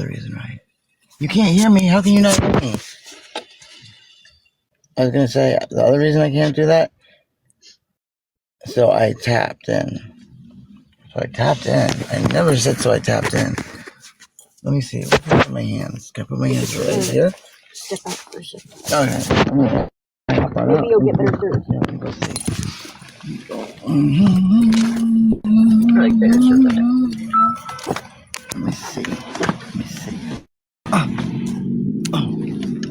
The reason, right? You can't hear me. How can you not hear me? I was gonna say the other reason I can't do that. So I tapped in. I never said so. I tapped in. Let me see. Where can I put my hands? Can I put my hands right here? Step back for a second. Okay. Maybe you'll get better service. Yeah, let me go see. Like better service. Let me see.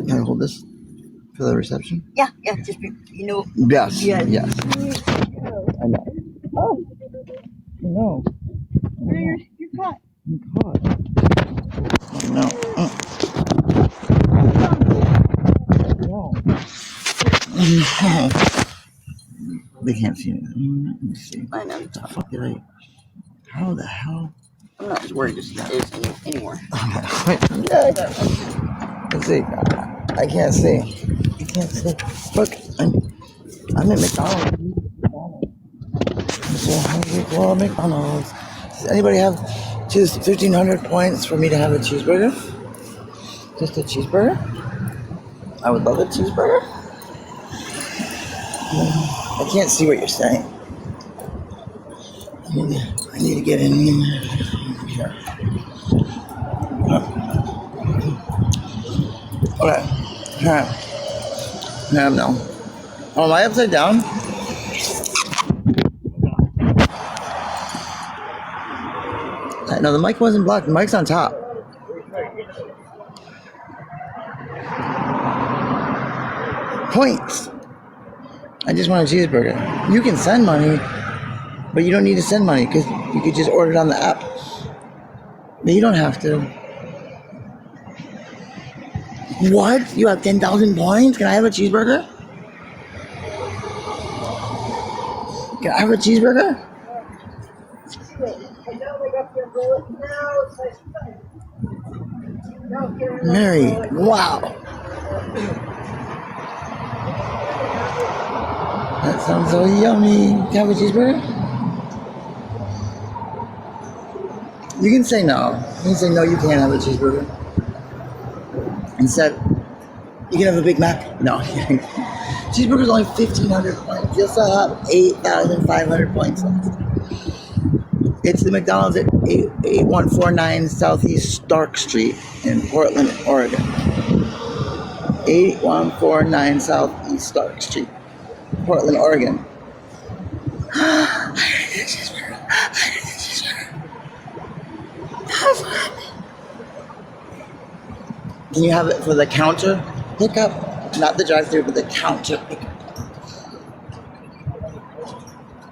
Can I hold this for the reception? Yeah. Just you know. Yes. Yeah. Yes. I know. Oh. No. You're caught. I'm caught. Oh, no. No. They can't see me. Let me see. I know. What the fuck did I? How the hell? I'm not as worried as that is anymore. Let's see. I can't see. I can't see. Look, I'm at McDonald. I'm so hungry for McDonald's. Does anybody have 1,500 points for me to have a cheeseburger? Just a cheeseburger? I would love a cheeseburger. I can't see what you're saying. I need to get in here. Alright. No. Oh, am I upside down? No, the mic wasn't blocked. The mic's on top. Points. I just want a cheeseburger. You can send money, but you don't need to send money because you could just order it on the app. But you don't have to. What? You have 10,000 points? Can I have a cheeseburger? Can I have a cheeseburger? Mary, wow. That sounds so yummy. Can I have a cheeseburger? You can say no. You can say no, you can't have a cheeseburger. Instead, you can have a Big Mac. No, cheeseburger's only 1,500 points. You still have 8,500 points left. It's the McDonald's at 8149 Southeast Stark Street in Portland, Oregon. 8149 Southeast Stark Street, Portland, Oregon. I need a cheeseburger. I'm so happy. Can you have it for the counter pickup? Not the drive-thru, but the counter pickup.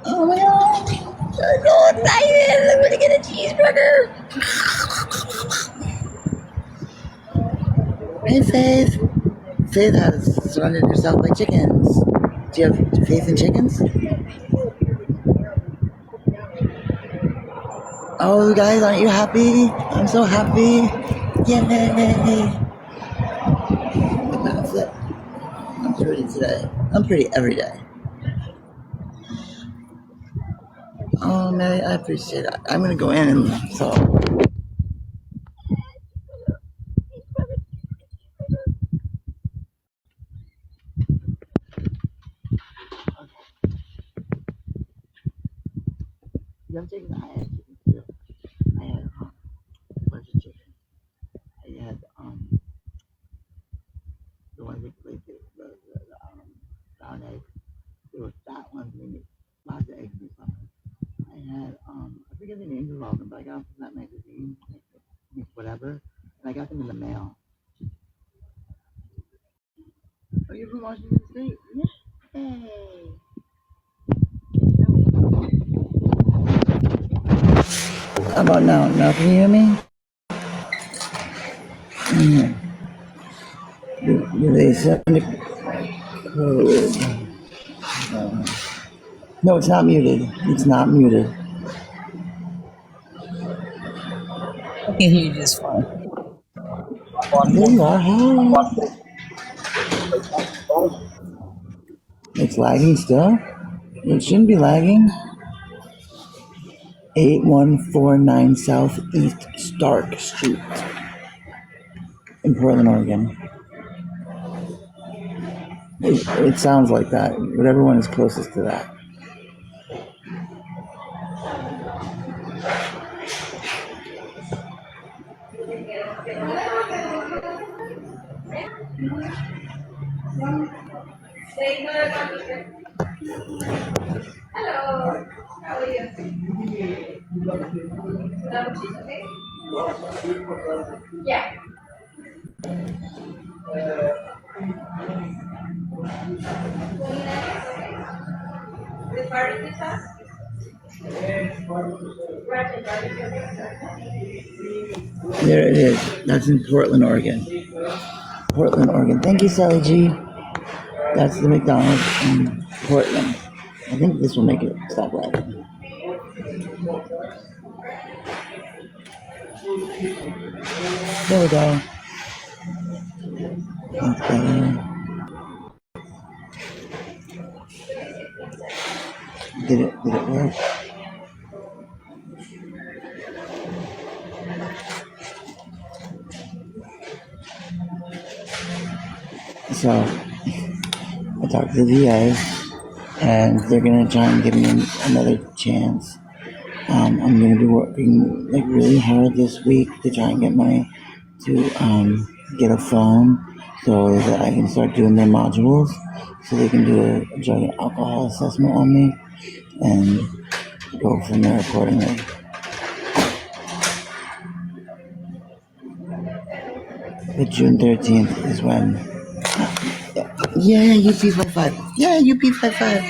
Oh my God. I'm so excited. I'm going to get a cheeseburger. Hey, Faith. Faith has surrounded herself by chickens. Do you have faith in chickens? Oh, guys, aren't you happy? I'm so happy. Yay. That's it. I'm pretty today. I'm pretty every day. Oh, Mary, I appreciate it. I'm going to go in and so. I'm taking I had chicken too. I had a bunch of chicken. I had the ones with the brown eggs. There were fat ones, maybe lots of eggs and stuff. I had I forget the names of all of them, but I got them from that magazine, whatever, and I got them in the mail. Oh, you're from Washington State? Yay! How about now? Now can you hear me? Do they send the code? No, it's not muted. It's not muted. I can hear you just fine. There you are. Hi. It's lagging still? It shouldn't be lagging. 8149 Southeast Stark Street. in Portland, Oregon. It sounds like that. Whatever one is closest to that. There it is. That's in Portland, Oregon. Portland, Oregon. Thank you, Sally G. That's the McDonald in Portland. I think this will make it stop lagging. There we go. That's better. Did it work? So I talked to the VA, and they're gonna try and give me another chance. I'm gonna be working like really hard this week to try and get money to get a phone so that I can start doing their modules, so they can do a drug and alcohol assessment on me and go from there accordingly. But June 13th is when. Yeah, UP55. Yeah, UP55.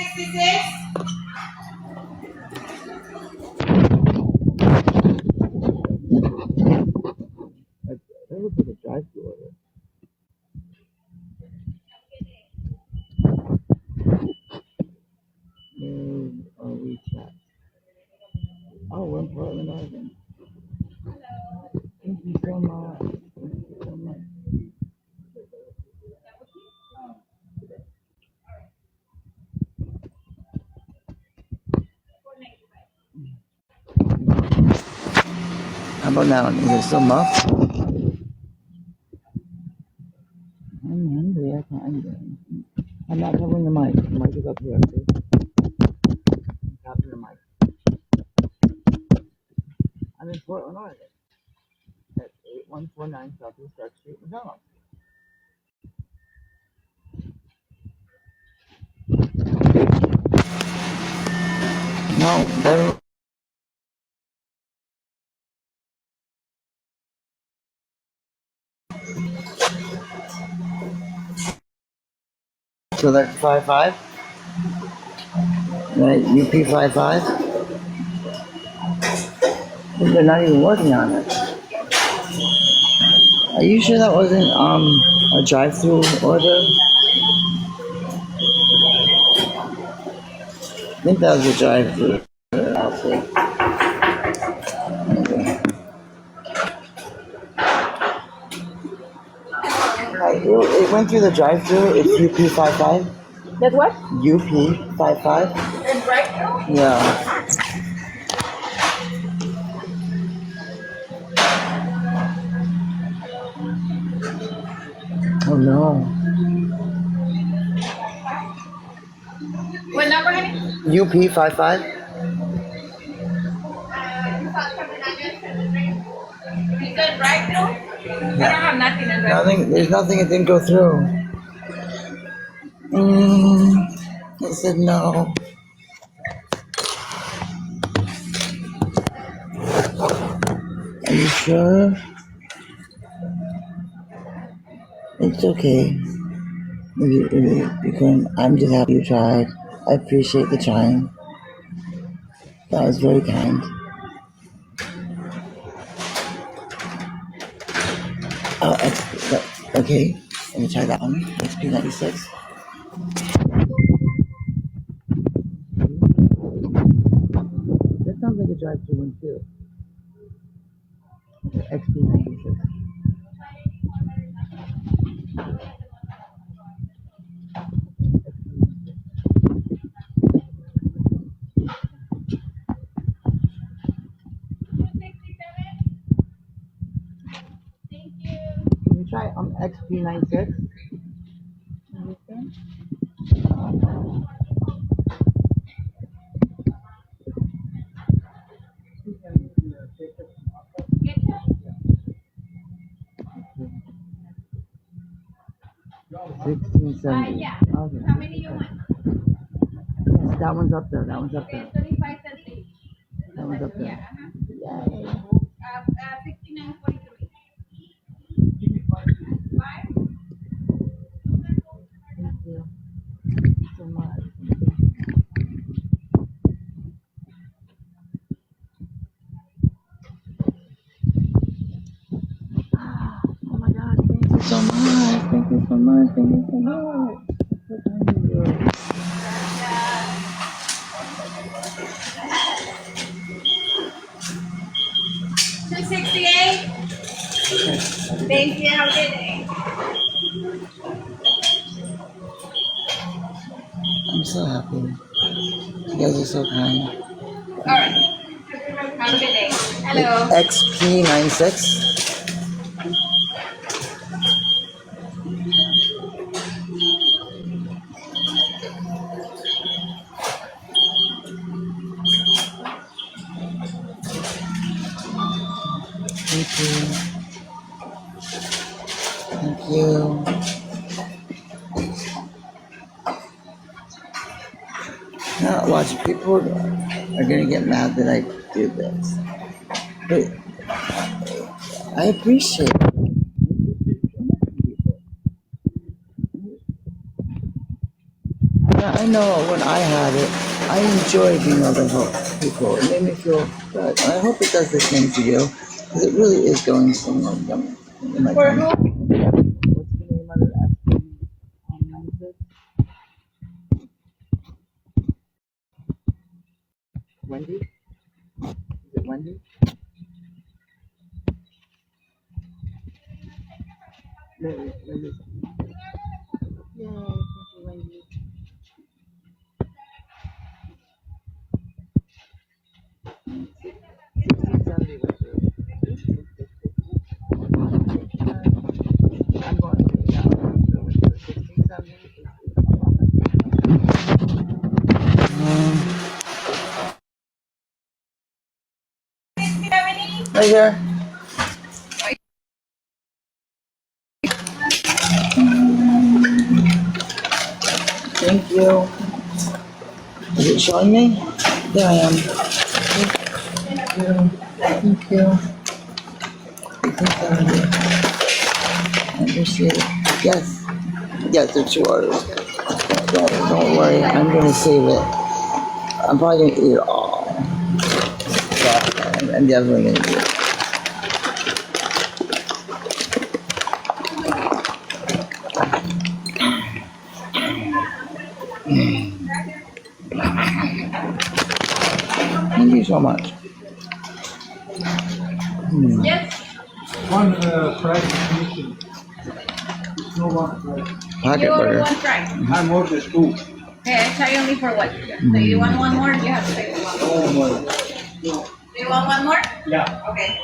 That looks like a drive-thru order. Where are we chat? Oh, we're in Portland, Oregon. Thank you so much. Thank you so much. How about now? Is it still muffed? I'm hungry. I can't. I'm not covering the mic. The mic is up here. Okay? I'm tapping the mic. I'm in Portland, Oregon. At 8149 Southeast Dark Street, McDonald. No, better. So that's 55? Right, UP55? They're not even working on it. Are you sure that wasn't a drive-through order? I think that was a drive-through. I'll see. Right, it went through the drive-through. It's UP55. That's what? UP55. It's right now? Yeah. Oh no. What number, honey? UP55. You said right now? I don't have nothing in there. Nothing. There's nothing. It didn't go through. I said no. Are you sure? It's okay. I'm just happy you tried. I appreciate the trying. That was very kind. Oh, okay. Let me try that one. XP96. That sounds like a drive-through one too. XP96. Can you try XP96. $16.70. Yeah. Okay. How many you want? Yes, that one's up there. That one's up there. 35, 30. That one's up there. Yeah. Yay. 69.43. Thank you so much. Oh my God, thank you so much. Thank you so much. Thank you so much. So kind of you. 268. Thank you. Have a good day. I'm so happy. You guys are so kind. All right. Have a good day. Hello. XP96. Thank you. Thank you. Now, watch, people are gonna get mad that I do this. But I appreciate it. I know when I had it, I enjoyed being able to help people. It made me feel good. And I hope it does the same to you, because it really is going somewhere in my time. What's the name of the XP96? Wendy? Is it Wendy? No, Wendy. Yay, thank you, Wendy. I'm going to right here. Thank you. Is it showing me? There I am. Thank you. Thank you. I appreciate it. Yes. Yes, it's yours. Don't worry. I'm going to save it. I'm probably going to eat it all. Yeah, I'm definitely going to eat it. Thank you so much. Yes. One fried chicken. No one fried. Pocket You order burger. one fry. I'm ordered two. Okay, I tell you only for one. So you want one more? You have to pay for one. Oh my. Do you want one more? Yeah. Okay.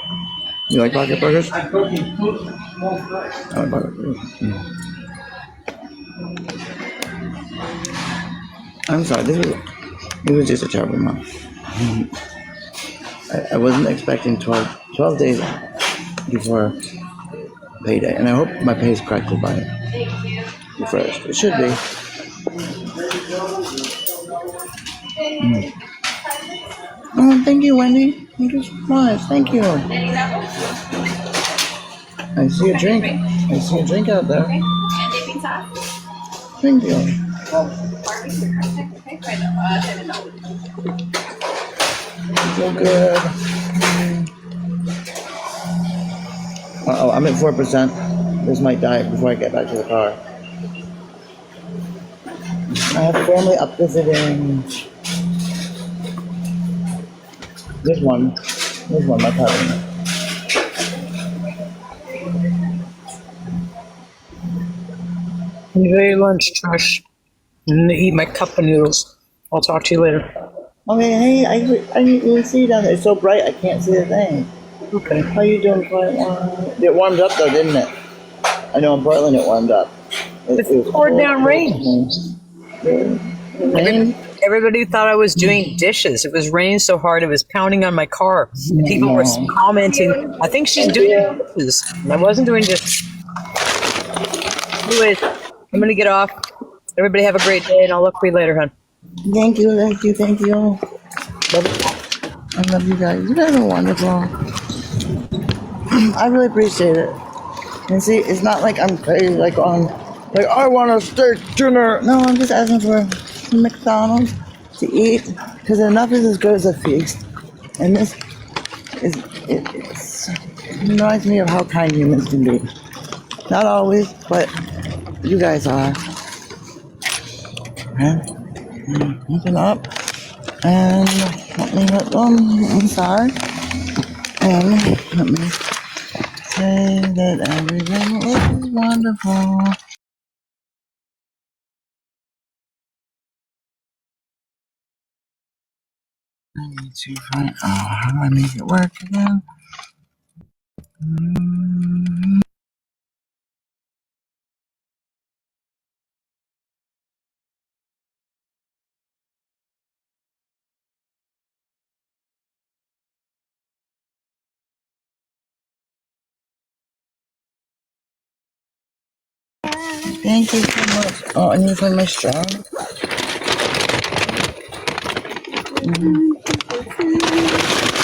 You like pocket burgers? I'm talking two small fries. I like pocket burgers. I'm sorry. This was just a terrible month. I wasn't expecting 12 days before payday, and I hope my pay is corrected by the first. It should be. Oh, thank you, Wendy. Thank you so much. Thank you. I see a drink. I see a drink out there. And dipping sauce? Thank you. So good. Uh-oh, I'm at 4%. This might die before I get back to the car. I have family up visiting. There's one, my cousin. Enjoy your lunch, Josh. I'm gonna eat my cup of noodles. I'll talk to you later. Okay, hey, I didn't see you down there. It's so bright, I can't see the thing. Okay. How you doing? It warmed up though, didn't it? I know in Portland it warmed up. It It was poured down rain. Rain? Everybody thought I was doing dishes. It was raining so hard it was pounding on my car. And people were commenting, I think she's doing dishes. And I wasn't doing dishes. Anyways, I'm going to get off. Everybody have a great day, and I'll look for you later, hon. Thank you. Love you. I love you guys. You guys are wonderful. I really appreciate it. And see, it's not like I'm crazy, like I want a steak dinner. No, I'm just asking for some McDonald's to eat, because enough is as good as a feast. And this it reminds me of how kind humans can be. Not always, but you guys are. Okay? Open up and let me get them inside. And let me say that everything is wonderful. I need to find how do I make it work again? Thank you so much. Oh, I need to find my straw.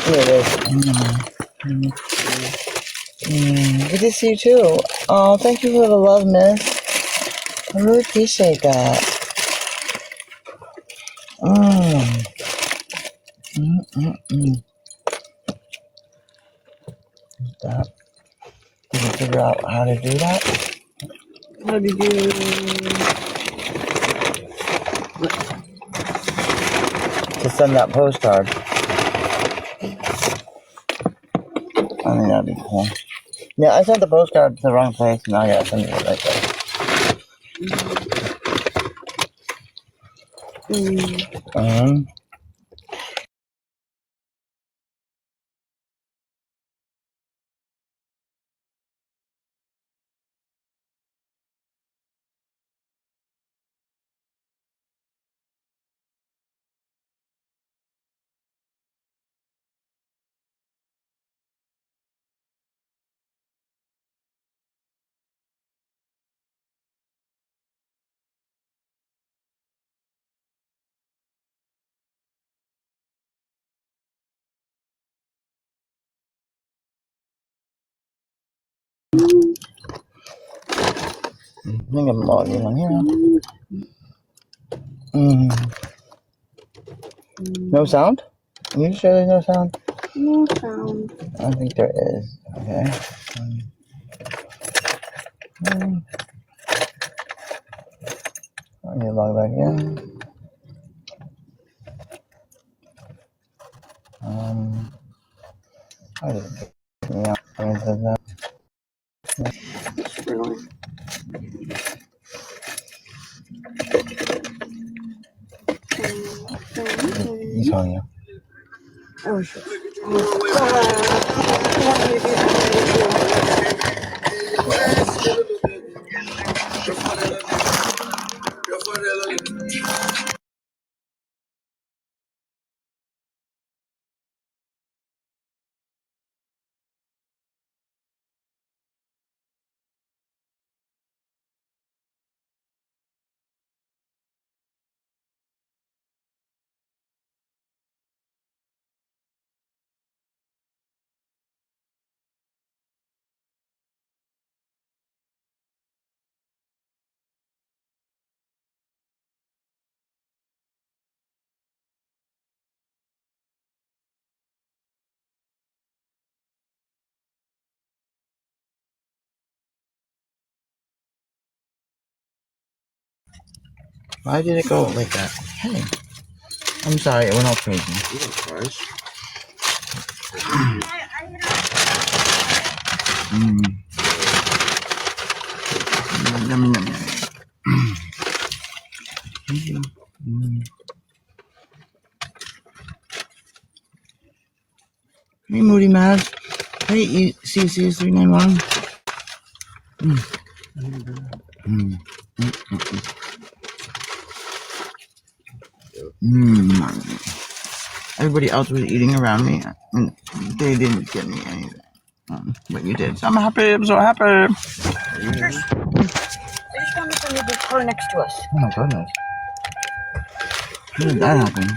Here it is. Good to see you too. Oh, thank you for the love, miss. I really appreciate that. That. Did you figure out how to do that? How did you? To send that postcard. I think that'd be cool. Yeah, I sent the postcard to the wrong place. Now I gotta send it right there. I think I'm logging on here. No sound? Are you sure there's no sound? No sound. I think there is. Okay. I need to log back in. I didn't get me out. Really? He's calling you. Oh, shit. Why did it go like that? Hey. I'm sorry, it went all crazy. Yummy, yummy. Thank you. Hey, Moody Mad. Hey, CC391. Mm. Mm. Everybody else was eating around me, and they didn't give me anything. But you did. So I'm happy. I'm so happy. I just found this under the car next to us. Oh my goodness. How did that happen?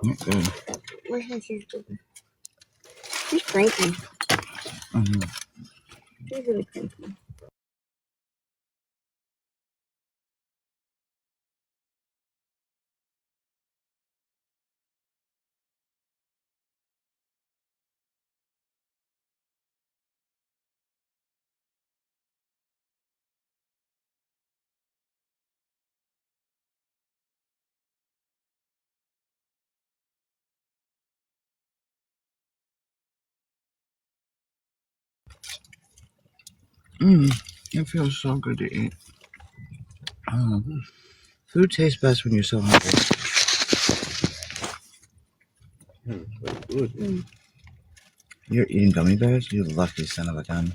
Not good. Where's my sister? She's cranky. Mm-hmm. She's really cranky. It feels so good to eat. Food tastes best when you're so hungry. You're eating gummy bears? You lucky son of a gun.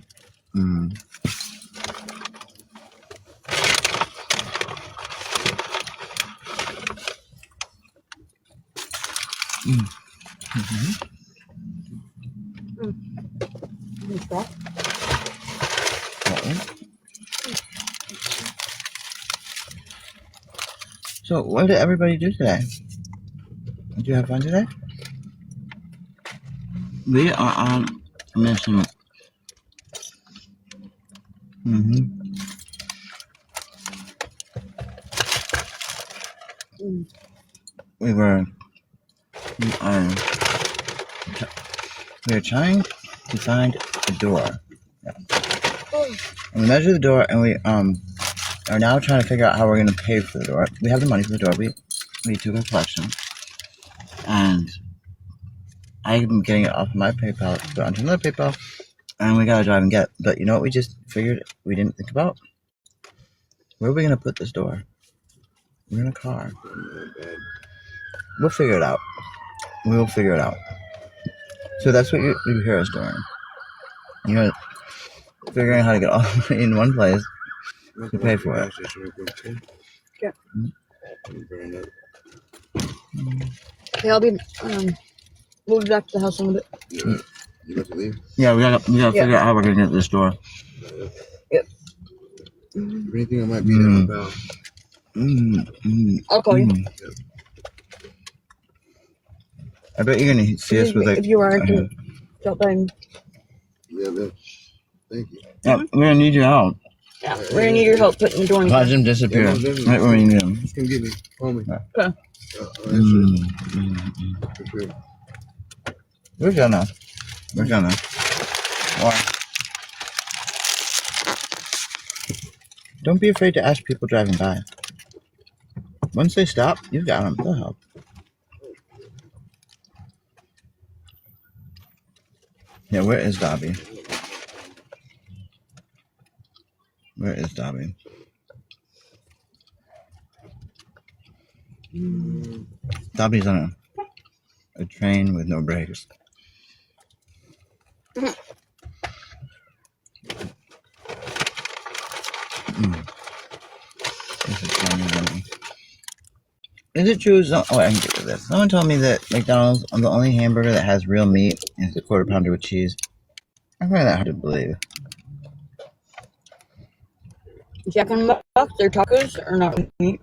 So, what did everybody do today? Did you have fun today? We are on a mission. We were trying to find a door. Yeah. And we measured the door, and we are now trying to figure out how we're going to pay for the door. We have the money for the door. We took a collection, and I'm getting it off of my PayPal, put it onto another PayPal, and we gotta drive and get it. But you know what we just figured we didn't think about? Where are we gonna put this door? We're in a car. We'll figure it out. We will figure it out. So that's what you hear us doing. You're figuring out how to get all the money in one place to pay for it. Yeah. Okay, I'll be we'll be back to the house in a bit. You have to leave? Yeah, we gotta figure out how we're gonna get this door. Yep. If anything, I might be there about. I'll call you. I bet you're gonna see us with like. If you are, drop by. Yeah, thank you. Yeah, we're gonna need your help. Yeah, we're gonna need your help putting the door in. Watch him disappear right when we need him. Just come get me. Call me. Okay. For sure. We're gonna. Why? Don't be afraid to ask people driving by. Once they stop, you've got them. They'll help. Yeah, where is Dobby? Where is Dobby? Dobby's on a train with no brakes. This is funny. Is it true? I can get rid of this. Someone told me that McDonald's, the only hamburger that has real meat is the quarter pounder with cheese. I find that hard to believe. Jack in the Box, their tacos are not meat.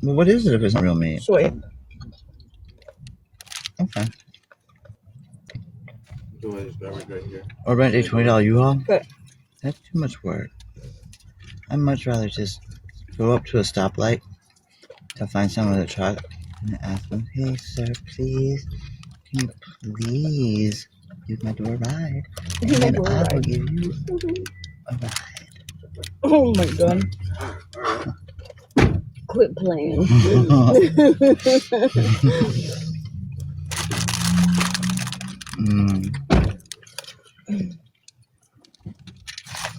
Well, what is it if it's not real meat? Soy. Okay. Right here. Or rent a $20 U-Haul? Okay. That's too much work. I'd much rather just go up to a stoplight to find someone with a truck and ask them, "Hey, sir, please, can you please use my door ride? And then I will give you a ride." Oh my god. Quit playing.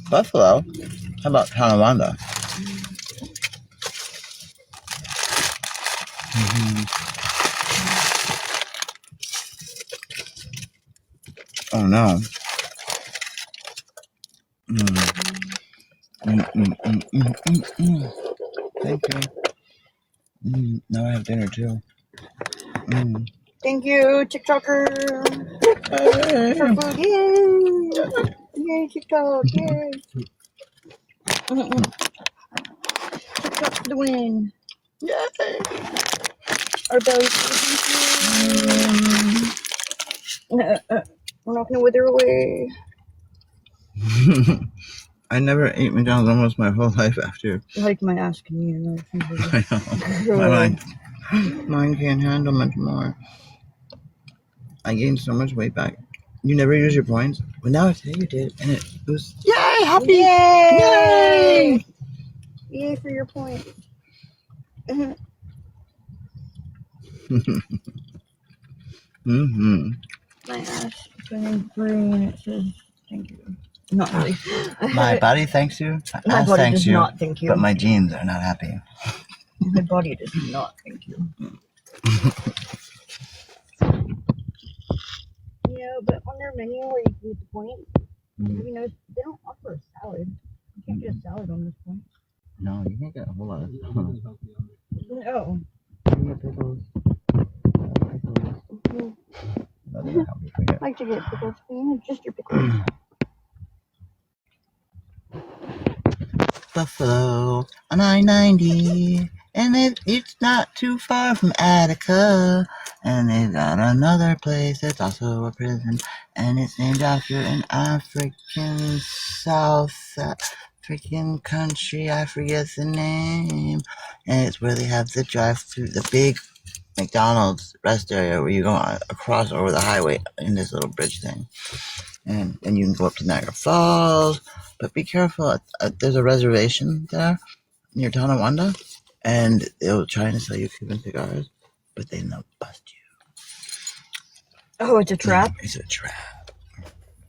Buffalo? How about Tonawanda? Oh no. Thank you. Now I have dinner too. Thank you, TikToker. For food. Yay! Yay, TikTok. Yay. TikTok for the win. Yay! Our bellies. We're not gonna wither away. I never ate McDonald's almost my whole life after. Like my ass can you. I know. My mind can't handle much more. I gained so much weight back. You never use your points? Well, now today you did, and it was yay! Happy! Yay! Yay for your point. My ass is turning green and it says thank you. Not really. My body thanks you. My ass body thanks does you, not thank you. but my jeans are not happy. My body does not thank you. But on their menu where you can get the point, you know, they don't offer a salad. You can't get a salad on this point. No, you can't get a whole lot of stuff. No. You get pickles. I like to get pickles. Just your pickles. Buffalo on I-90, and it's not too far from Attica, and they've got another place that's also a prison, and it's named after an African South African country, I forget the name, and it's where they have the drive-through, the big McDonald's rest area where you go across over the highway in this little bridge thing, and you can go up to Niagara Falls. But be careful, there's a reservation there near Tonawanda, and they'll try to sell you Cuban cigars, but then they'll bust you. Oh, it's a trap? It's a trap.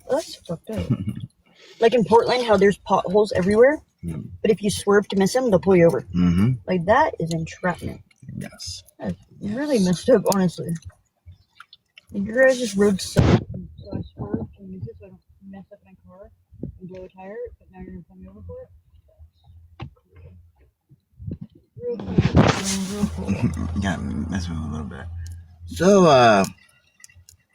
Well, that's fucked up. Like in Portland, how there's potholes everywhere, but if you swerve to miss them, they'll pull you over. Like that is entrapment. Yes. That's really messed up, honestly. Your guys' road sucks, so I swerved to miss it so I don't mess up my car and blow a tire, but now you're gonna pull me over for it? Real cool. Yeah, mess with a little bit. So,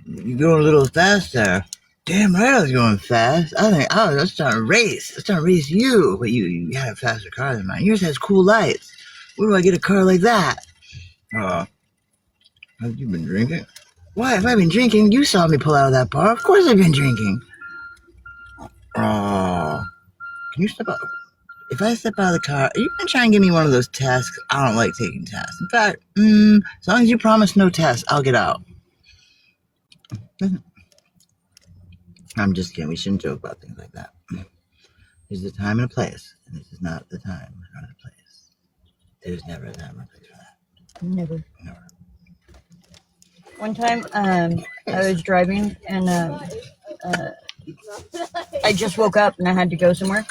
you're going a little fast there. Damn right I was going fast. I was trying to race. I was trying to race you, but you had a faster car than mine. Yours has cool lights. Where do I get a car like that? Have you been drinking? Why have I been drinking? You saw me pull out of that bar. Of course I've been drinking. Can you step out? If I step out of the car, are you going to try and give me one of those tests? I don't like taking tests. In fact, as long as you promise no tests, I'll get out. I'm just kidding. We shouldn't joke about things like that. There's a time and a place, and this is not the time or the place. There's never a time or a place for that. Never. One time, I was driving and I just woke up and I had to go somewhere,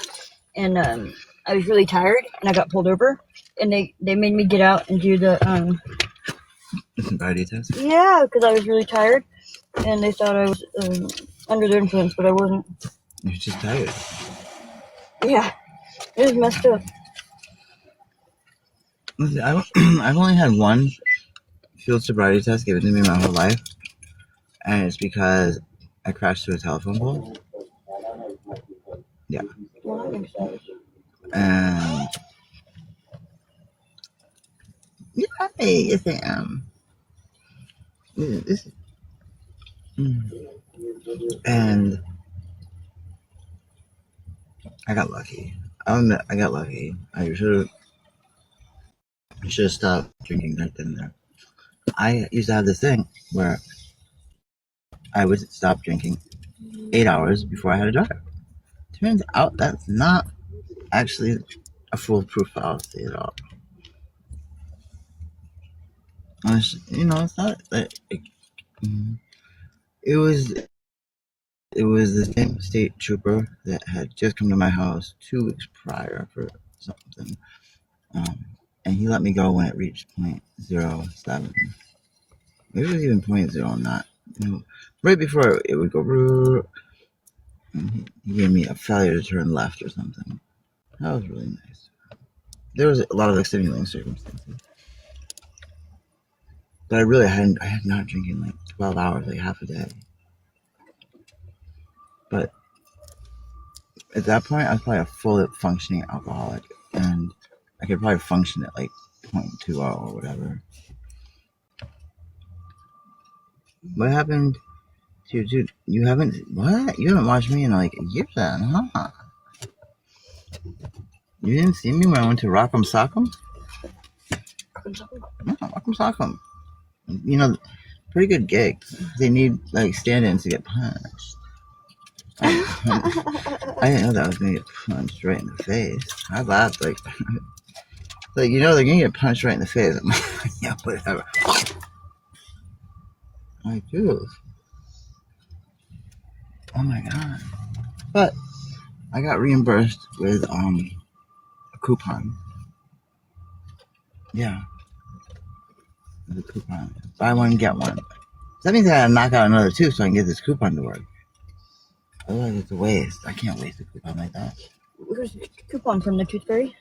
and I was really tired and I got pulled over, and they made me get out and do the Sobriety test? Yeah, because I was really tired, and they thought I was under the influence, but I wasn't. You're just tired. Yeah, it was messed up. Listen, I've only had one field sobriety test given to me my whole life, and it's because I crashed through a telephone pole. Yeah. Well, that makes sense. And yeah, yes I am. And I got lucky. I'll admit, I got lucky. I should have stopped drinking right then and there. I used to have this thing where I would stop drinking 8 hours before I had to drive. Turns out that's not actually a foolproof fallacy at all. It's not. It was the same state trooper that had just come to my house 2 weeks prior for something, and he let me go when it reached 0.07. Maybe it was even 0.09. Right before it would go. And he gave me a failure to turn left or something. That was really nice. There was a lot of extenuating circumstances. But I had not drinking like 12 hours, like half a day. But at that point, I was probably a fully functioning alcoholic. And I could probably function at like 0.20 or whatever. What happened to you, dude? You haven't watched me in like a year then, huh? You didn't see me when I went to Rock'em Sock'em? No, Rock'em Sock'em. You know, pretty good gigs. They need like stand-ins to get punched. I didn't know that I was gonna get punched right in the face. I laughed like, they're gonna get punched right in the face. I'm like, yeah, whatever. I'm like, dude. Oh my god. But I got reimbursed with a coupon. Yeah, with a coupon. Buy one, get one. So that means I gotta knock out another two so I can get this coupon to work. Otherwise, it's a waste. I can't waste a coupon like that. Where's the coupon from the Tooth Fairy?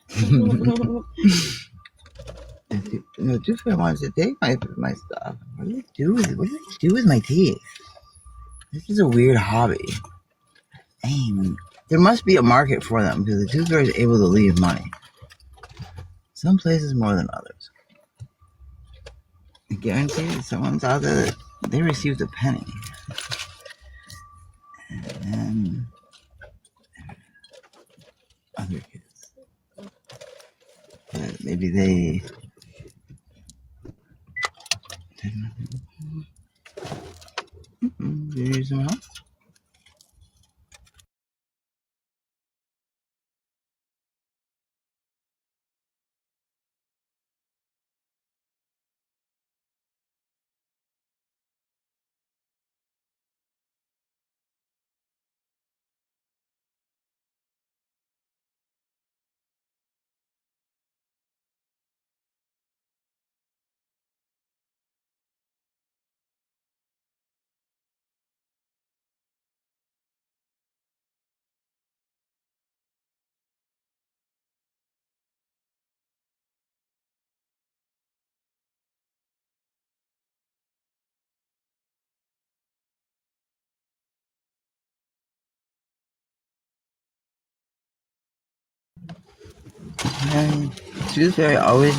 The Tooth Fairy wants to take my stuff. What do they do with my teeth? This is a weird hobby. Dang. There must be a market for them because the Tooth Fairy is able to leave money. Some places more than others. I guarantee that someone's out there that they received a penny. And other kids. But maybe they did nothing. Do you need some help? And Tooth Fairy always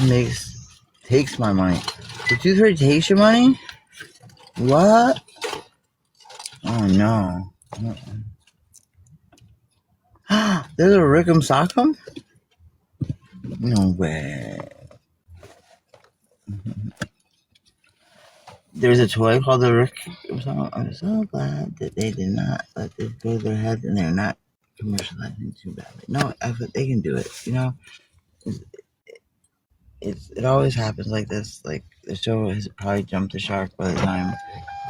takes my money. The Tooth Fairy takes your money? What? Oh no. There's a Rick'em Sock'em? No way. There's a toy called the Rick'em Sock'em. I'm so glad that they did not let this go to their heads and they're not commercializing too badly. No effort, they can do it. You know, it always happens like this. Like the show has probably jumped the shark by the time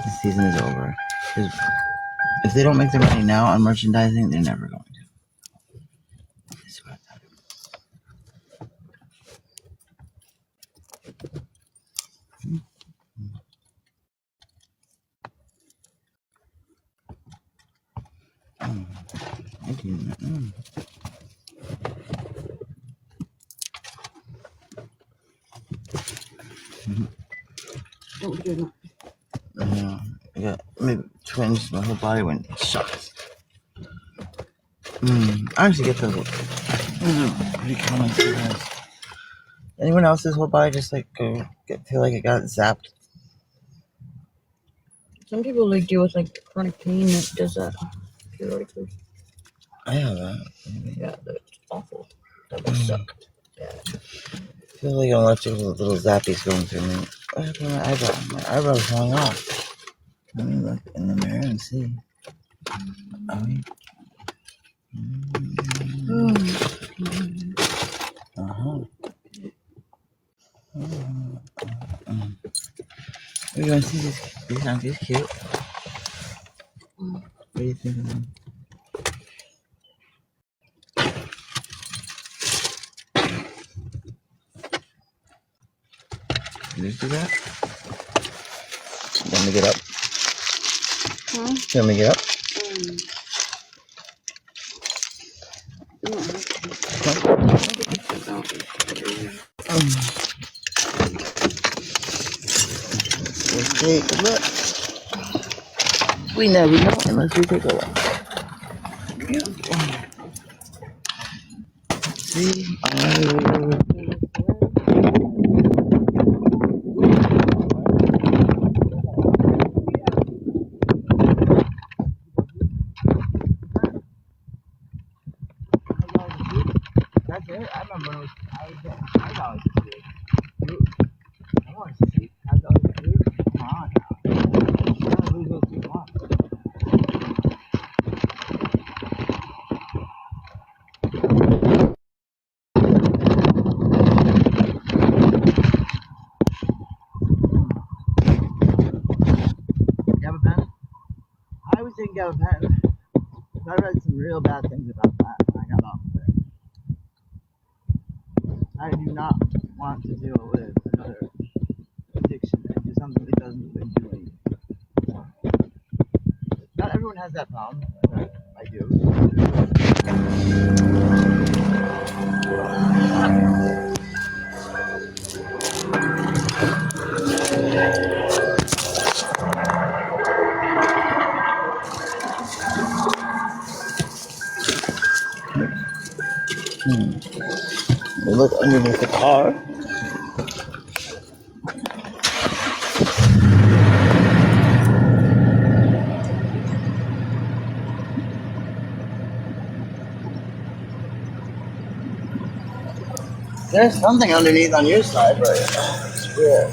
the season is over. Because if they don't make their money now on merchandising, they're never going to. That's what I Don't do that. I got maybe twins. My whole body went shocked. I actually get those. Those are pretty common sometimes. Anyone else's whole body just like feel like it got zapped? Some people like deal with like chronic pain that does that periodically. I have that. Yeah, that's awful. That would suck. Yeah. I feel like an electric little zappies going through me. What happened to my eyebrow? My eyebrow's falling off. Let me look in the mirror and see. Are we? Are you going to see these aren't these cute? What do you think of them? Can you do that? Let me get up. Let me get up. take a look. We never know unless we take a look. See, that's it. I remember when I was getting $5 a shoot. I want to shoot $5 a shoot. Come on now. I'm trying to lose those 2 months. Gabapentin? I was taking gabapentin. I read some real bad things about that when I got off of it. I do not want to deal with another addiction into something that doesn't even do anything. Not everyone has that problem, but I do. We look underneath the car. There's something underneath on your side, but it's weird.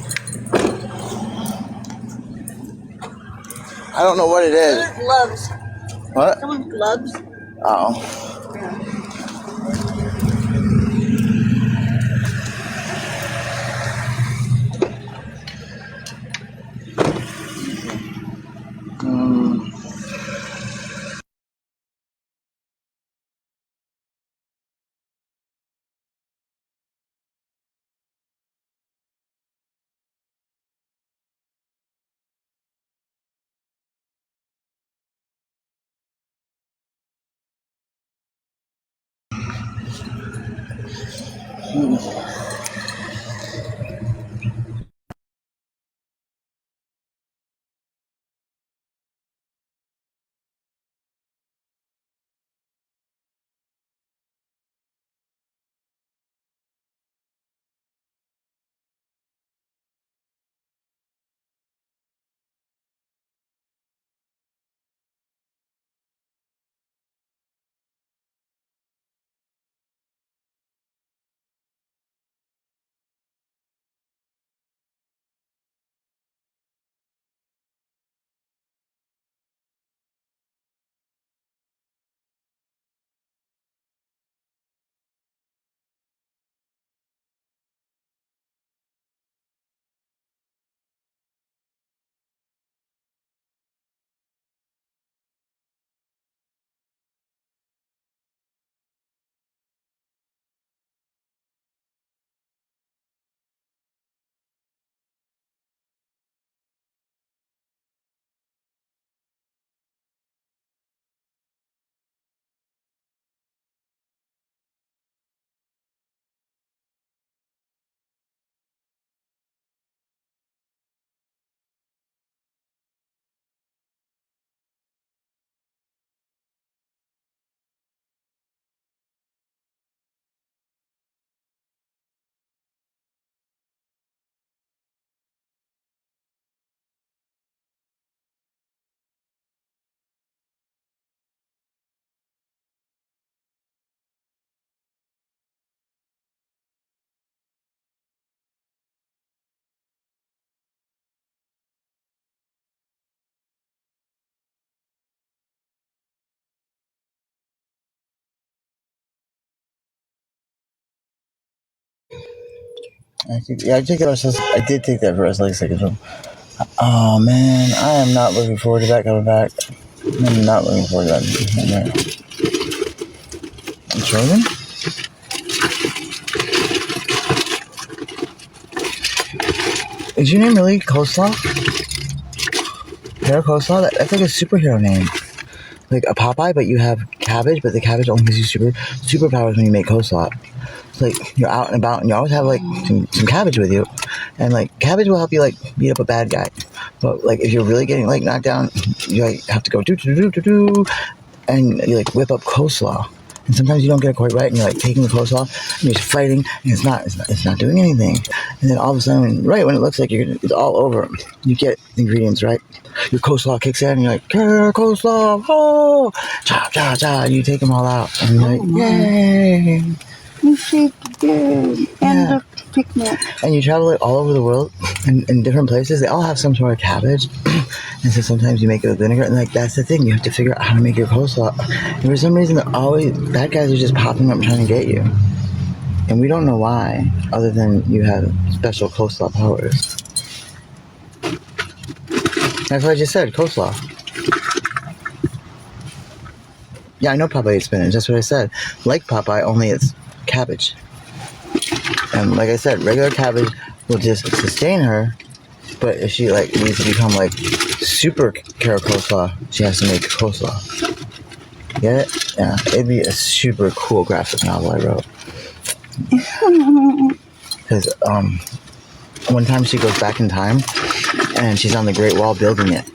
I don't know what it is. Gloves. What? Someone's gloves. Oh. I took that. I did take that for athletic seconds. Oh man, I am not looking forward to that coming back. I'm not looking forward to that. I'm trolling. Is your name really Coleslaw? Hero Coleslaw? That's like a superhero name. like a Popeye, but you have cabbage, but the cabbage only gives you superpowers when you make coleslaw. It's like you're out and about, and you always have like some cabbage with you, and like cabbage will help you like beat up a bad guy. But like if you're really getting like knocked down, you like have to go do, and you like whip up coleslaw. And sometimes you don't get it quite right, and you're like taking the coleslaw, and you're just fighting, and it's not doing anything. And then all of a sudden, right when it looks like it's all over, you get the ingredients right. Your coleslaw kicks in, and you're like, coleslaw, oh, cha cha cha, and you take them all out, and you're like, yay! You saved the day and the picnic. And you travel like all over the world, in different places. They all have some sort of cabbage, and so sometimes you make it with vinegar, and like that's the thing. You have to figure out how to make your coleslaw. And for some reason, bad guys are just popping up trying to get you, and we don't know why, other than you have special coleslaw powers. That's what I just said, coleslaw. Yeah, I know Popeye eats spinach. That's what I said. Like Popeye, only it's cabbage. And like I said, regular cabbage will just sustain her, but if she like needs to become like super carrot coleslaw, she has to make coleslaw. Get it? Yeah, it'd be a super cool graphic novel I wrote. Because one time she goes back in time, and she's on the Great Wall building it,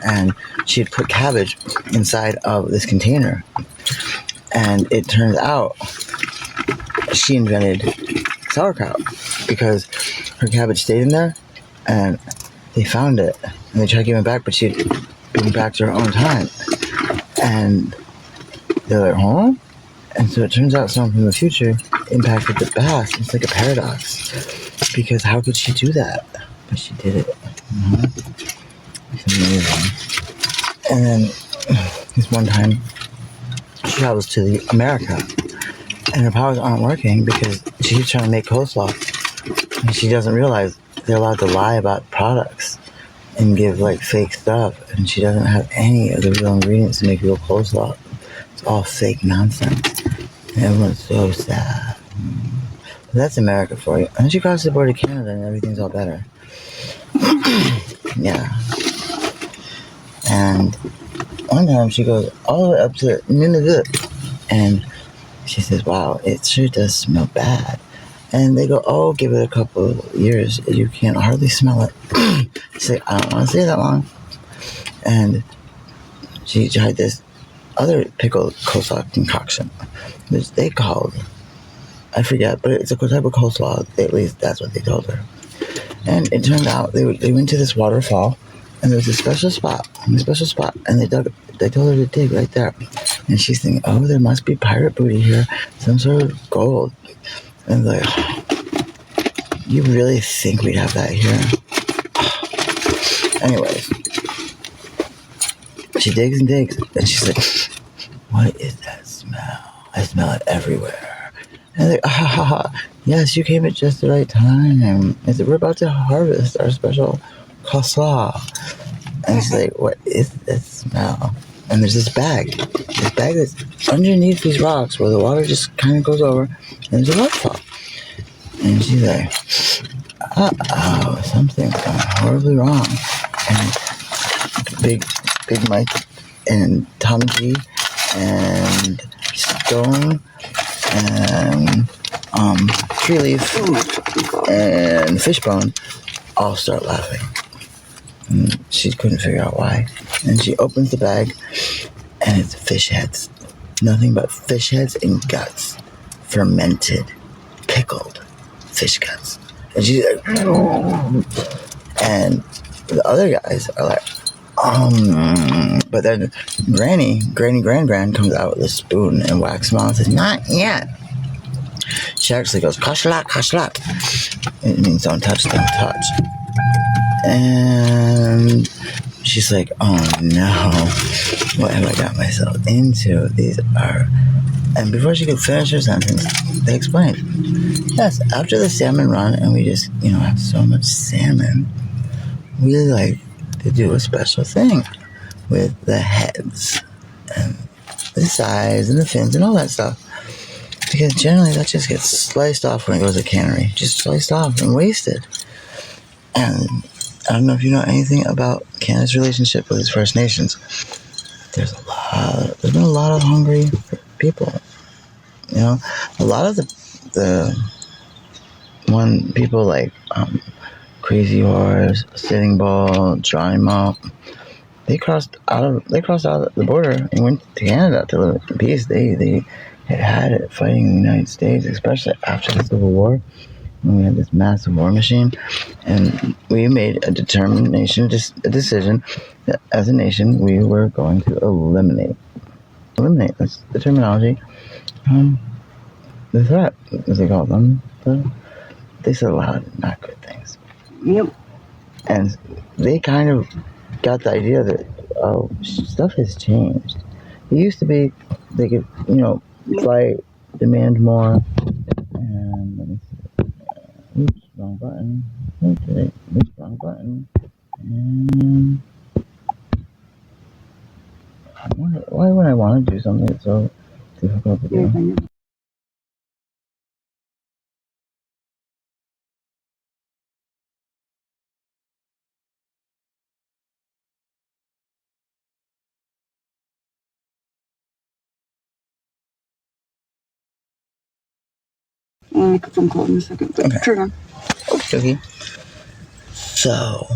and she had put cabbage inside of this container, and it turns out she invented sauerkraut because her cabbage stayed in there, and they found it, and they tried giving it back, but she'd given it back to her own time, and they're like, huh? And so it turns out someone from the future impacted the past. It's like a paradox, because how could she do that? But she did it. It's amazing. And then this one time, she travels to America, and her powers aren't working because she's trying to make coleslaw, and she doesn't realize they're allowed to lie about products and give like fake stuff, and she doesn't have any of the real ingredients to make real coleslaw. It's all fake nonsense, and everyone's so sad. But that's America for you. And then she crosses the border to Canada, and everything's all better. Yeah. And one time she goes all the way up to Nunavut, and she says, wow, it sure does smell bad. And they go, oh, give it a couple of years. You can't hardly smell it. She's like, I don't want to stay that long. And she tried this other pickled coleslaw concoction, which they called, I forget, but it's a type of coleslaw. At least that's what they told her. And it turned out they went to this waterfall, and there was a special spot, and they told her to dig right there. And she's thinking, oh, there must be pirate booty here, some sort of gold. And like, you really think we'd have that here? Anyways, she digs and digs, and she's like, what is that smell? I smell it everywhere. And they're like, yes, you came at just the right time. I said, we're about to harvest our special coleslaw. And she's like, what is that smell? And there's this bag that's underneath these rocks where the water just kind of goes over, and there's a waterfall. And she's like, uh-oh, something's gone horribly wrong. And Big Mike and Tommy G and Stone and Tree Leaf and Fishbone all start laughing. And she couldn't figure out why. And she opens the bag, and it's fish heads. Nothing but fish heads and guts. Fermented, pickled fish guts. And she's like, oh. And the other guys are like, but then Granny Grand comes out with a spoon and whacks them all and says, not yet. She actually goes, kashlak. It means don't touch. And she's like, oh no, what have I got myself into? These are... And before she could finish her sentence, they explained, yes, after the salmon run, and we just, have so much salmon, we like to do a special thing with the heads and the sides and the fins and all that stuff. Because generally that just gets sliced off when it goes to cannery. Just sliced off and wasted. And I don't know if you know anything about Canada's relationship with its First Nations. there's been a lot of hungry people. You know, a lot of the when people like Crazy Horse, Sitting Bull, Johnny Mo, they crossed out of the border and went to Canada to live in peace. They had it fighting in the United States, especially after the Civil War, when we had this massive war machine, and we made a decision that as a nation we were going to eliminate. That's the terminology. The threat, as they call them. They said a lot of not good things. Yep. And they kind of got the idea that, oh, stuff has changed. It used to be they could, fight, demand more, and let me see. Oops, wrong button. Okay, oops, wrong button. And I wonder, why would I want to do something that's so difficult to do? I'll make a phone call in a second, but turn on. Okay. So,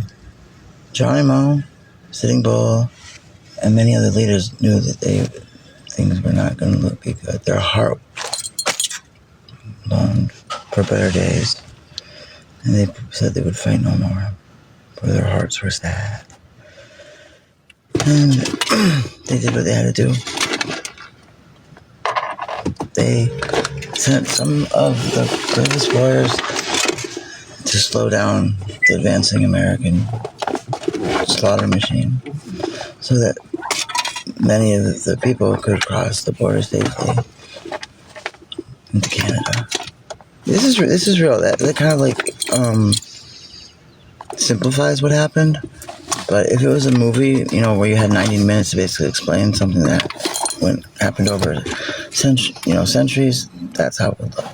Johnny Mo, Sitting Bull, and many other leaders knew that things were not going to look good. Their heart longed for better days, and they said they would fight no more, for their hearts were sad. And they did what they had to do. They sent some of the greatest warriors to slow down the advancing American slaughter machine, so that many of the people could cross the border safely into Canada. This is real. That kind of like simplifies what happened. But if it was a movie, where you had 90 minutes to basically explain something that happened over centuries, that's how it would look.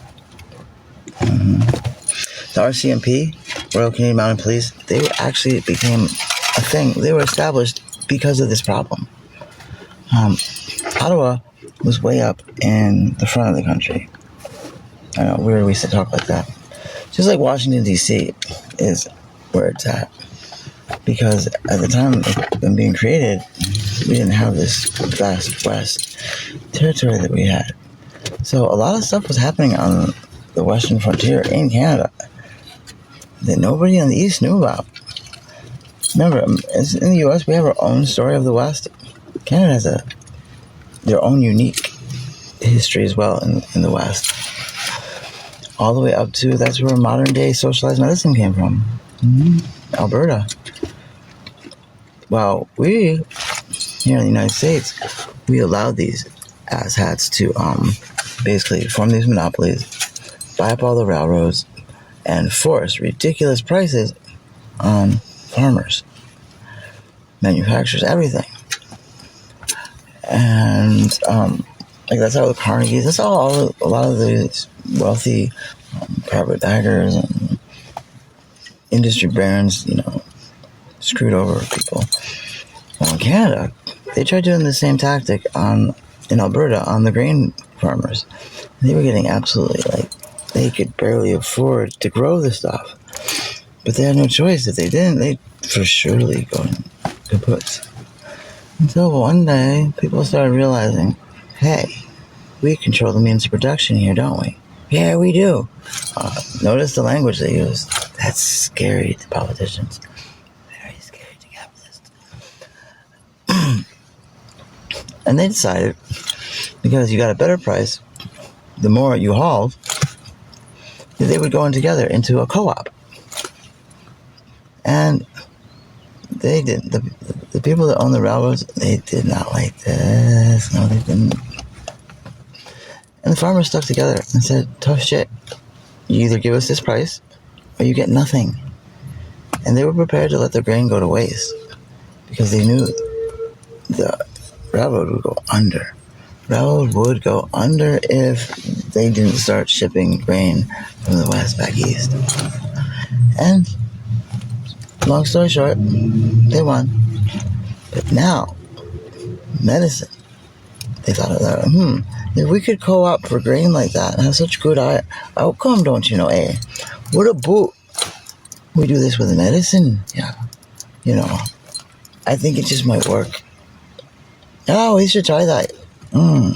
The RCMP, Royal Canadian Mounted Police, they actually became a thing. They were established because of this problem. Ottawa was way up in the front of the country. I know, weird we used to talk like that. Just like Washington, D.C. is where it's at. Because at the time of them being created, we didn't have this vast west territory that we had. So a lot of stuff was happening on the western frontier in Canada that nobody on the east knew about. Remember, in the U.S., we have our own story of the West. Canada has their own unique history as well in the West. All the way up to, that's where modern day socialized medicine came from. Alberta. Well, we, here in the United States, we allowed these asshats to basically form these monopolies, buy up all the railroads, and force ridiculous prices on farmers, manufacturers, everything. And that's how the Carnegies, that's all a lot of these wealthy carpetbaggers and industry barons, screwed over people. Well, in Canada, they tried doing the same tactic in Alberta on the grain farmers. They were getting absolutely, they could barely afford to grow the stuff. But they had no choice. If they didn't, they'd for surely go in kaput. Until one day, people started realizing, hey, we control the means of production here, don't we? Yeah, we do. Notice the language they use. That's scary to politicians. Very scary to capitalists. And they decided, because you got a better price, the more you hauled, they would go in together into a co-op. And they did. The people that own the railroads, they did not like this. No, they didn't. And the farmers stuck together and said, tough shit. You either give us this price or you get nothing. And they were prepared to let their grain go to waste because they knew the railroad would go under. Railroad would go under if they didn't start shipping grain from the west back east. And long story short, they won. But now, medicine. They thought of that. If we could co-op for grain like that and have such good outcome, don't you know? Eh? What a boot. We do this with medicine. Yeah. You know, I think it just might work. Oh, we should try that. And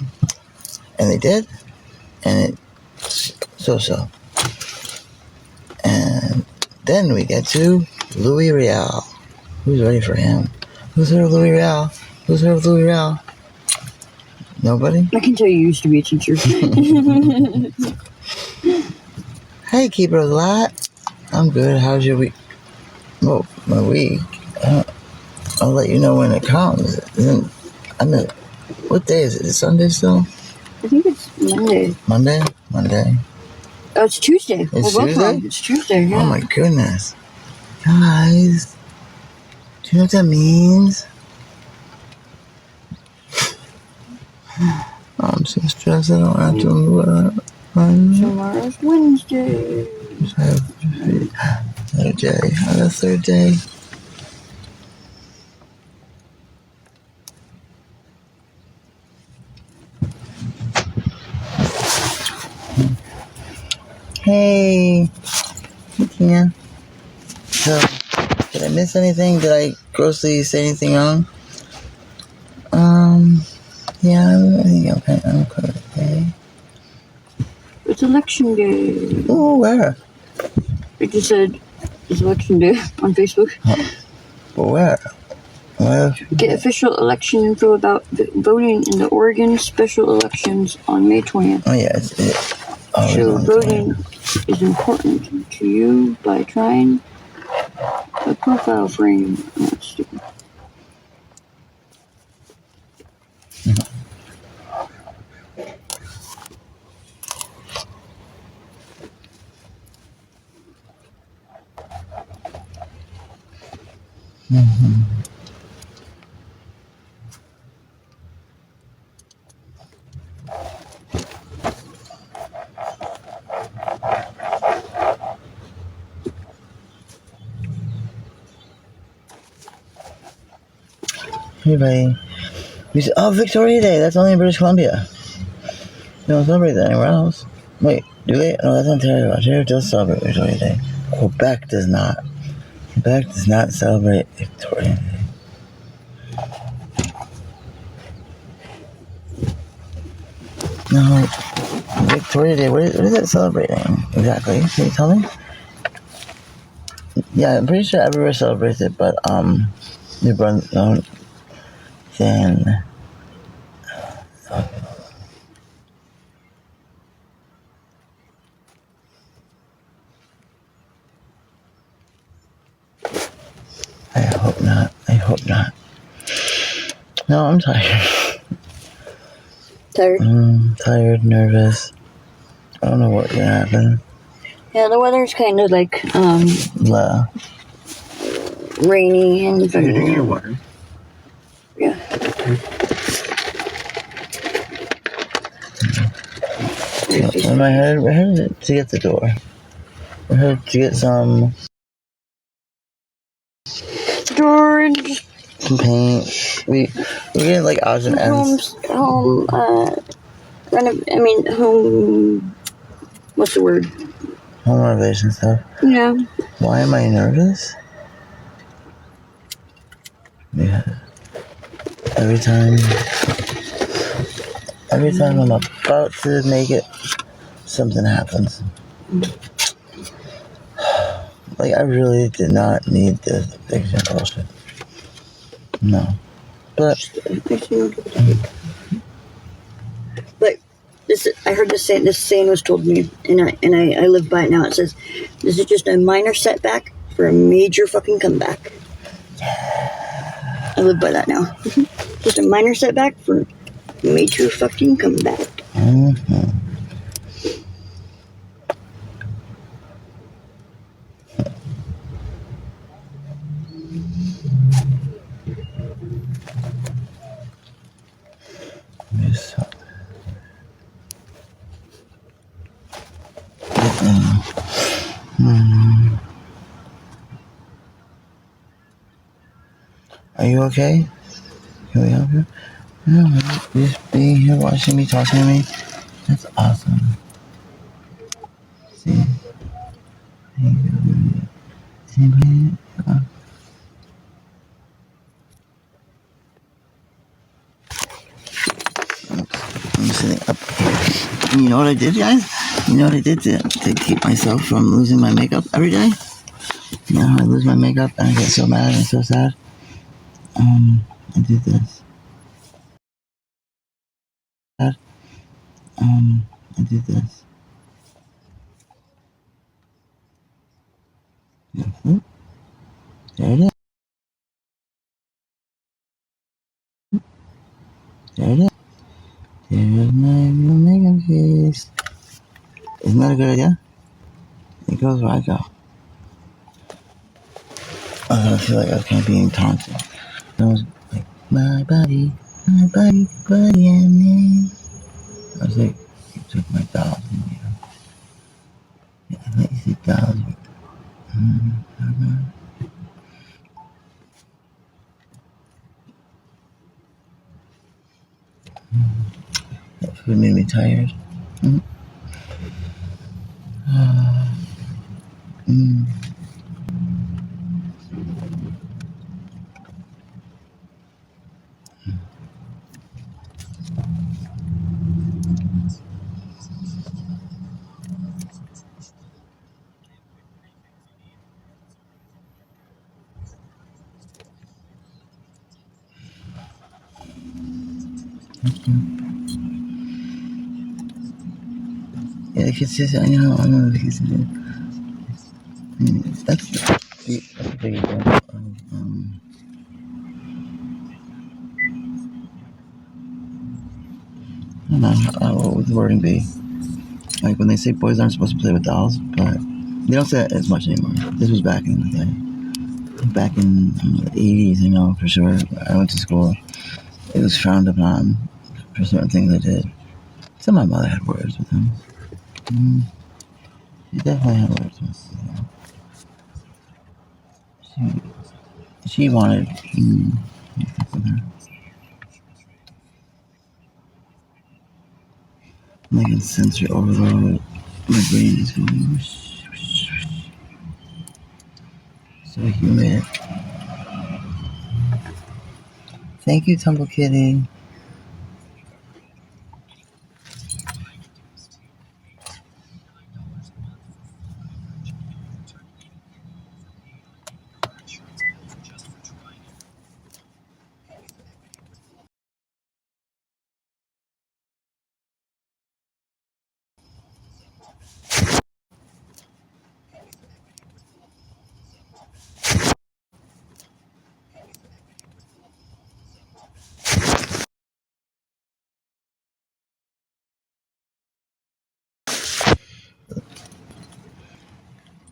they did. And it so. And then we get to Louis Real. Who's ready for him? Who's heard of Louis Real? Who's heard of Louis Real? Nobody? I can tell you used to be a teacher. Hey, Keeper of the Light. I'm good. How's your week? Oh, my week. I'll let you know when it comes. What day is it? Is it Sunday still? I think it's Monday. Monday. Oh, it's Tuesday. It's We're both Tuesday? wrong. It's Tuesday, yeah. Oh my goodness. Guys, do you know what that means? Oh, I'm so stressed. I don't have to remember what Tomorrow's Wednesday. Third day. On the third day. Hey, Tina. So, did I miss anything? Did I grossly say anything wrong? Yeah, I think I'm okay. It's election day. Oh, where? It just said it's election day on Facebook. Where? Get official election info about voting in the Oregon special elections on May 20th. Oh, yeah, it's So voting is important to you by trying a profile frame. Oh, that's stupid. Hey, buddy. Victoria Day. That's only in British Columbia. They don't celebrate that anywhere else. Wait, do they? No, that's Ontario. Ontario does celebrate Victoria Day. Quebec does not. Quebec does not celebrate Victoria Day. No, Victoria Day. What is it celebrating exactly? Can you tell me? Yeah, I'm pretty sure everywhere celebrates it, but New Brunswick. Then. I hope not. No, I'm tired. Tired? Tired, nervous. I don't know what's gonna happen. Yeah, the weather's kind of like rainy and Your water. Yeah. We're headed to get the door. We're headed to get some Door and paint. We're getting like odds and ends. home. What's the word? Home renovation stuff. Yeah. Why am I nervous? Yeah. Every time I'm about to make it, something happens. Like, I really did not need this addiction bullshit. No. But I heard this saying was told me, and I live by it now. It says, "This is just a minor setback for a major fucking comeback." I live by that now. Just a minor setback for a major fucking comeback. Are you okay? Can we help you? No, just being here watching me, talking to me. That's awesome. See? See? I'm sitting up here. And you know what I did, guys? You know what I did to keep myself from losing my makeup every day? You know how I lose my makeup and I get so mad and so sad? I did this. I did this. Mm-hmm. There it is. There it is. There's my new makeup case. Isn't that a good idea? It goes where I go. I feel like I was kind of being taunted. I was like, my body, and me. I was like, you took my dolls and you know. Yeah, I thought you said dolls. That food made me tired. Mm. Mm. Yeah, the kids just, I know the kids did. That's a big example of, I don't know, what would the wording be? Like when they say boys aren't supposed to play with dolls, but they don't say it as much anymore. This was back in the day. Back in the 80s, I know for sure. I went to school. It was frowned upon for certain things I did. So my mother had words with him. Mm, she definitely had words with him. She wanted me to fuck with her. Like in sensory overload. My brain is going so humid. Thank you, Tumble Kitty.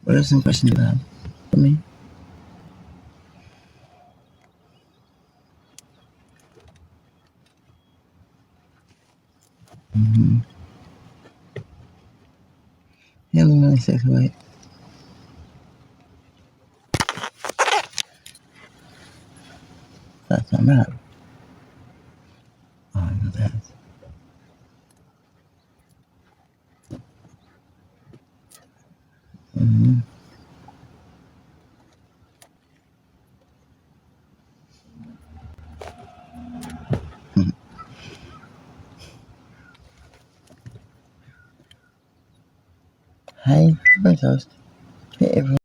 What are some questions you have for me? Mm-hmm. Yeah, I'm really sick of it. That's not mad. Oh, I know that. Mm-hmm. Hi, my toast. Hey, everyone.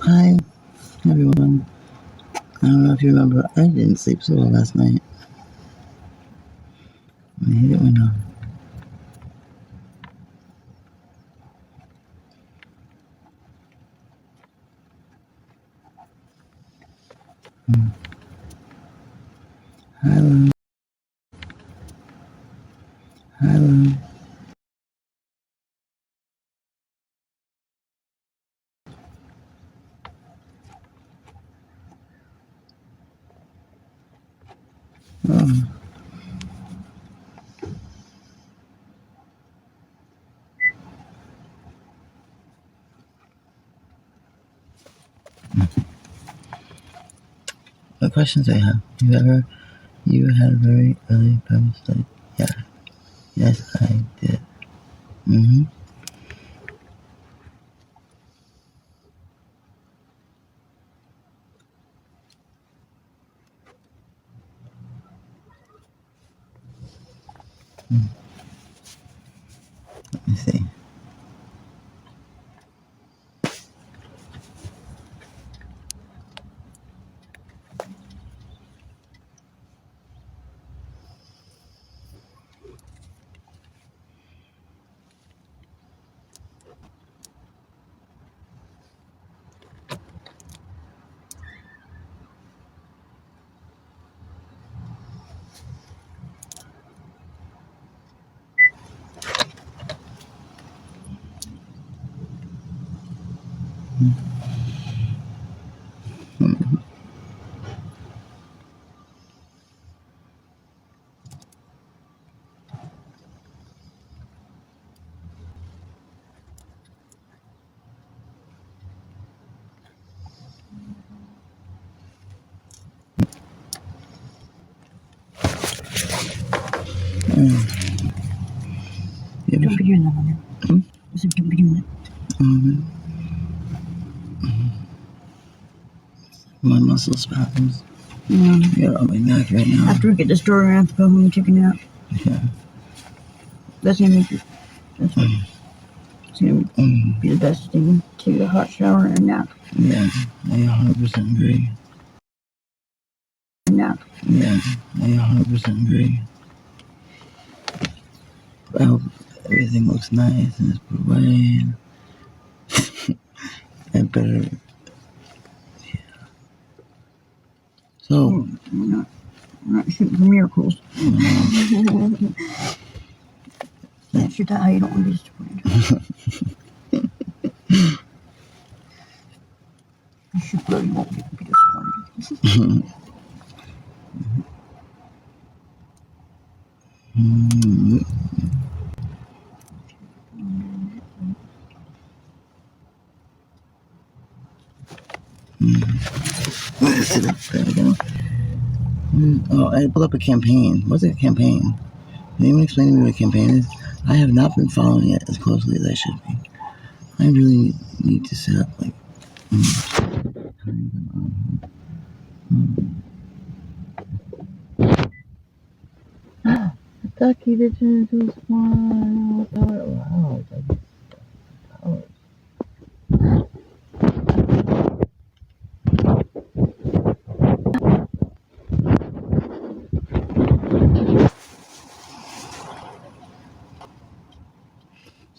Hi, everyone. I don't know if you remember, I didn't sleep so well last night. My heat went off. Hello, hello. Oh, questions I have. You had a very early Bible study? Yeah. Yes, I did. Mm-hmm. Let me see. Don't be doing that on there. I said, don't be doing that. Mm-hmm. My muscle spasms. Yeah. Yeah, on my neck right now. After we get this door, I have to go home and take a nap. Yeah. That's gonna make it. That's what. It's gonna be the best thing. Take a hot shower and a nap. Yeah, I 100% agree. Nap. Yeah, I 100% agree. I hope everything looks nice and it's put away. And better. So, We're not shooting for miracles. That's your how you don't want to be disappointed. You should really won't be disappointed. oh, I pulled up a campaign. What's a campaign? Can anyone explain to me what a campaign is? I have not been following it as closely as I should be. I really need to set up like the ducky did turn into a swan. Wow.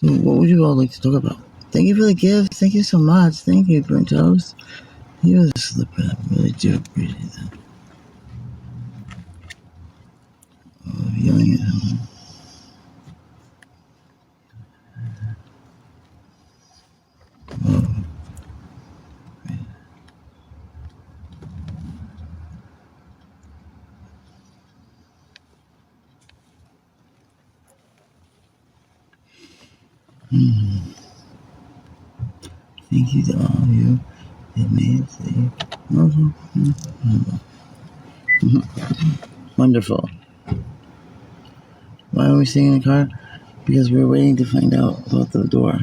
So what would you all like to talk about? Thank you for the gift. Thank you so much. Thank you, Burnt Toast. You was a slipper. I really do appreciate that. Oh, yelling at home. Oh. Thank you to all of you that made it safe. Wonderful. Why are we sitting in the car? Because we're waiting to find out about the door.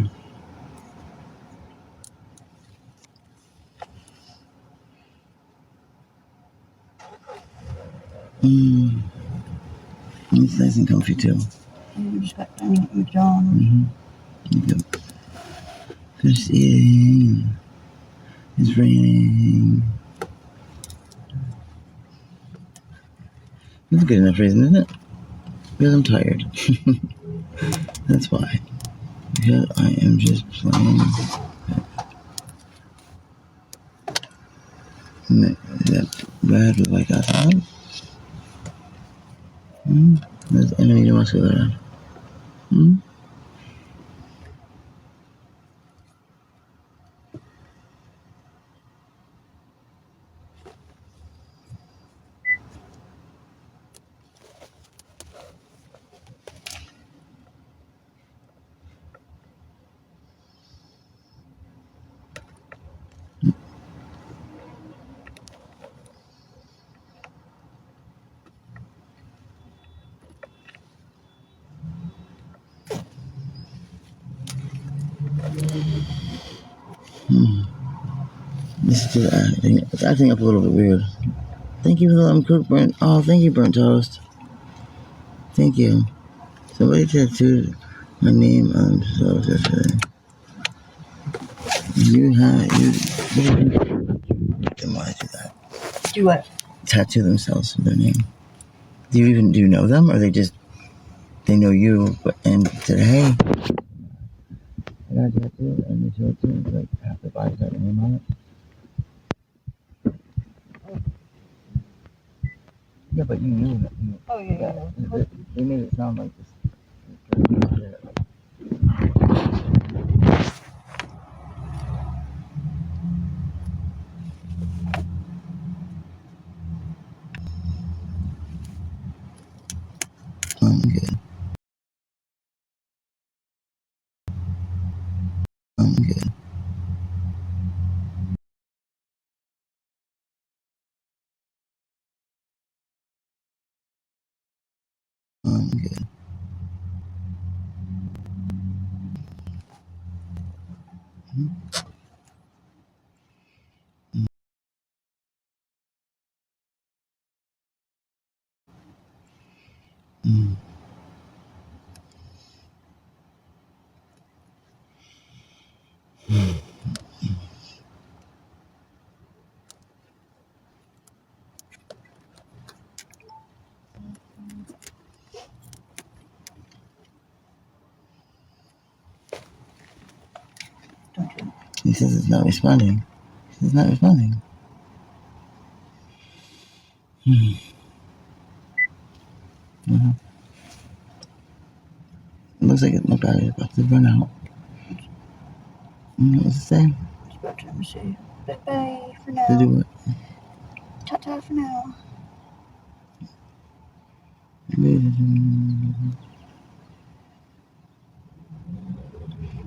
It's nice and comfy too. We just got done at McDonald. Yep. Just eating. It's raining. That's a good enough reason, isn't it? Because I'm tired. That's why. Because I am just playing. That bad with like outside. There's enemy muscular. This is just acting up a little bit weird. Thank you for the lemon cook, Burnt. Oh, thank you, Burnt Toast. Thank you. Somebody tattooed my name on themselves yesterday. You then why do that? Do what? Tattoo themselves with their name. Do you know them, or they know you and said, hey, I got a tattoo, and they showed it to me, like half the body's got their name on it. Yeah, but you knew that. Oh, yeah. They made it sound like this. I'm good. I'm good. I'm good. Mm. He says it's not responding. It's not responding. Mhm. It looks like my battery's about to run out. What does it say? It's about time to say bye-bye for now. To do what? Ta-ta for now.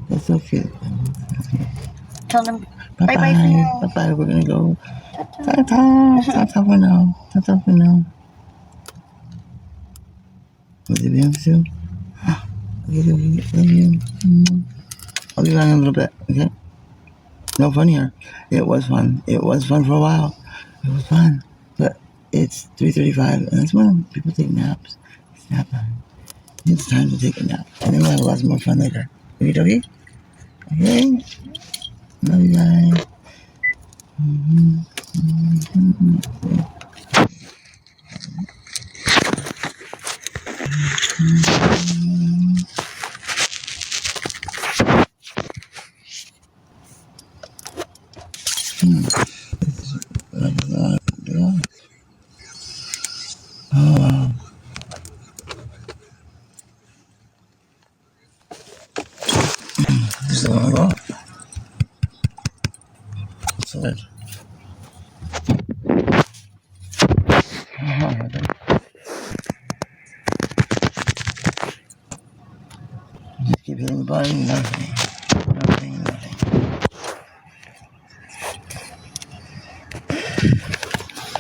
That's so cute. Tell them Bye-bye. bye-bye for now. Bye-bye. We're gonna go. Ta-ta. Ta-ta. Ta-ta for now. Ta-ta for now. Was it being too? Love you. I'll be back in a little bit, okay? No fun here. It was fun. It was fun for a while. It was fun. But it's 3:35, and that's when people take naps. It's nap time. It's time to take a nap. And then we'll have lots more fun later. Okay, Doggy? Okay? Love you guys. Oh, this is a long walk. So good. Just keep hitting the button. Nothing. Nothing.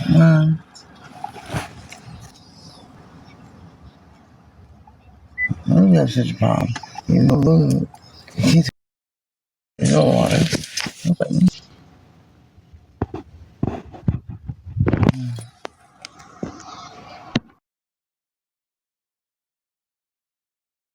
Come on. Why do we have such a problem? You know, look. You don't want it. No button.